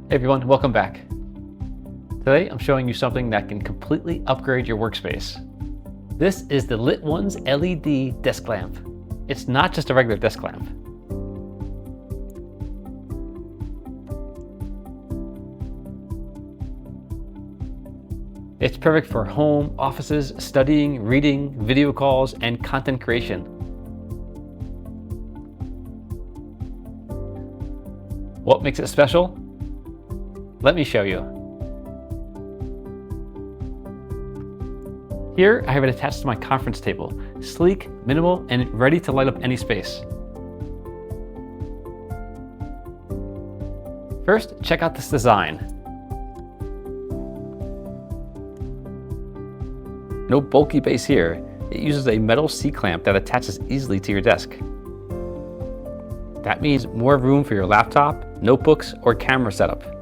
Hey everyone, welcome back. Today I'm showing you something that can completely upgrade your workspace. This is the Lit One's LED desk lamp. It's not just a regular desk lamp. It's perfect for home, offices, studying, reading, video calls, and content creation. What makes it special? Let me show you. Here I have it attached to my conference table. Sleek, minimal, and ready to light up any space. First, check out this design. No bulky base here. It uses a metal C-clamp that attaches easily to your desk. That means more room for your laptop, notebooks, or camera setup.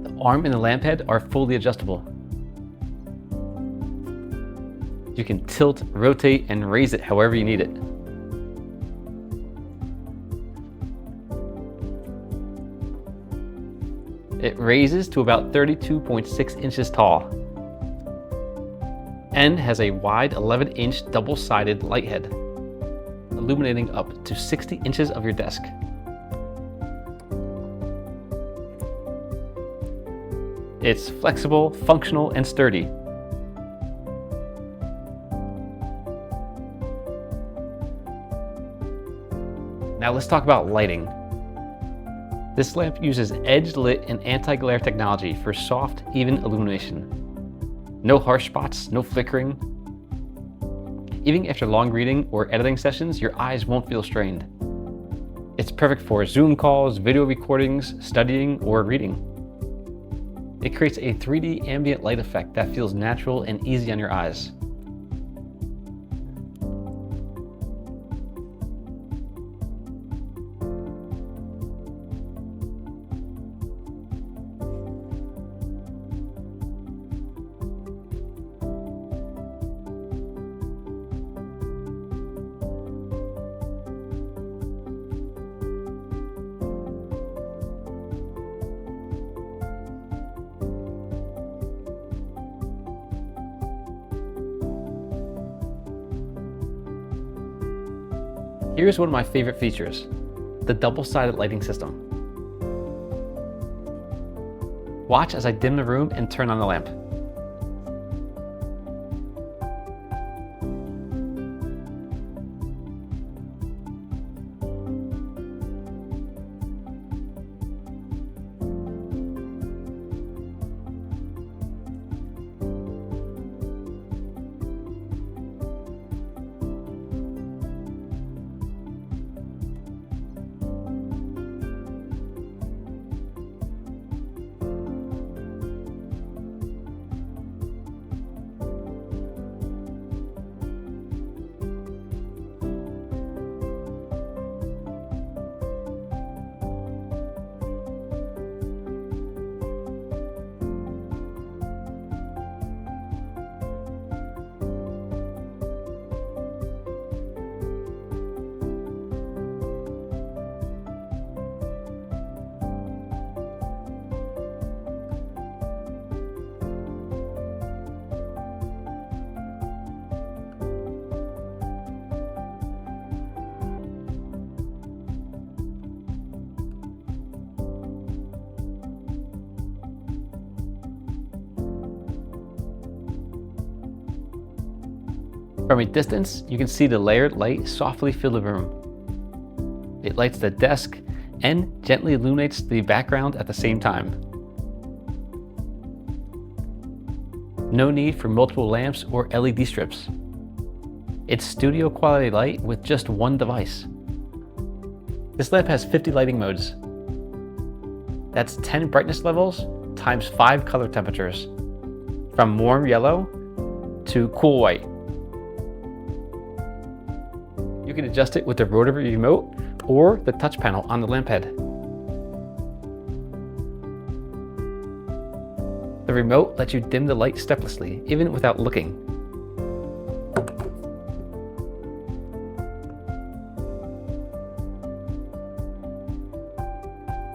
The arm and the lamp head are fully adjustable. You can tilt, rotate, and raise it however you need it. It raises to about 32.6 inches tall and has a wide 11-inch double-sided light head, illuminating up to 60 inches of your desk. It's flexible, functional, and sturdy. Now let's talk about lighting. This lamp uses edge-lit and anti-glare technology for soft, even illumination. No harsh spots, no flickering. Even after long reading or editing sessions, your eyes won't feel strained. It's perfect for Zoom calls, video recordings, studying, or reading. It creates a 3D ambient light effect that feels natural and easy on your eyes. Here's one of my favorite features, the double-sided lighting system. Watch as I dim the room and turn on the lamp. From a distance, you can see the layered light softly fill the room. It lights the desk and gently illuminates the background at the same time. No need for multiple lamps or LED strips. It's studio quality light with just one device. This lamp has 50 lighting modes. That's 10 brightness levels times 5 color temperatures, from warm yellow to cool white. You can adjust it with the rotary remote or the touch panel on the lamp head. The remote lets you dim the light steplessly, even without looking.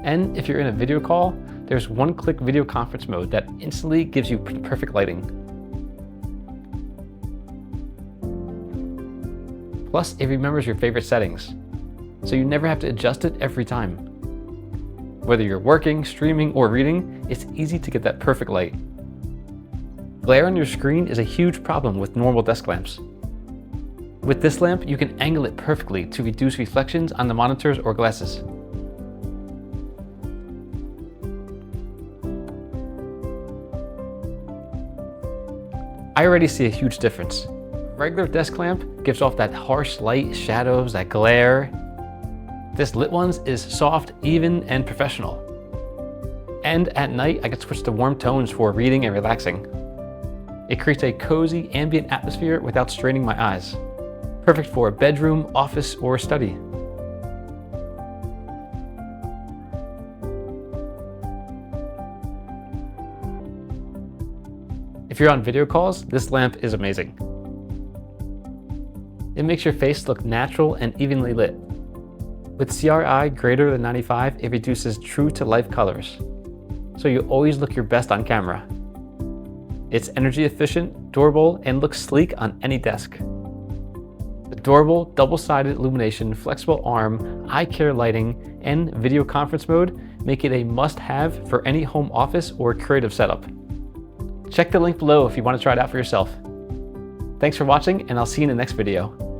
And if you're in a video call, there's one-click video conference mode that instantly gives you perfect lighting. Plus, it remembers your favorite settings, so you never have to adjust it every time. Whether you're working, streaming, or reading, it's easy to get that perfect light. Glare on your screen is a huge problem with normal desk lamps. With this lamp, you can angle it perfectly to reduce reflections on the monitors or glasses. I already see a huge difference. Regular desk lamp gives off that harsh light, shadows, that glare. This lit one's is soft, even, and professional. And at night, I can switch to warm tones for reading and relaxing. It creates a cozy, ambient atmosphere without straining my eyes. Perfect for a bedroom, office, or study. If you're on video calls, this lamp is amazing. It makes your face look natural and evenly lit. With CRI greater than 95, it reduces true to life colors, so you always look your best on camera. It's energy efficient, durable, and looks sleek on any desk. The durable, double-sided illumination, flexible arm, eye care lighting, and video conference mode make it a must-have for any home office or creative setup. Check the link below if you want to try it out for yourself. Thanks for watching, and I'll see you in the next video.